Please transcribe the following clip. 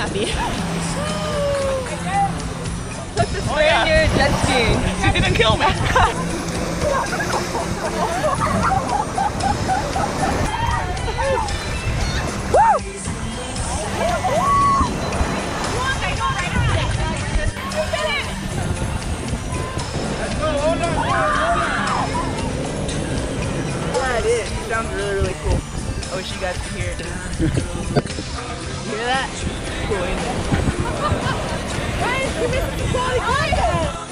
happy. Look, the Spaniard jet skiing. She didn't kill me. Yeah, it is. It sounds really, really cool. I wish you guys could hear it. You hear that? Cool, ain't it? Guys, give me some quality content.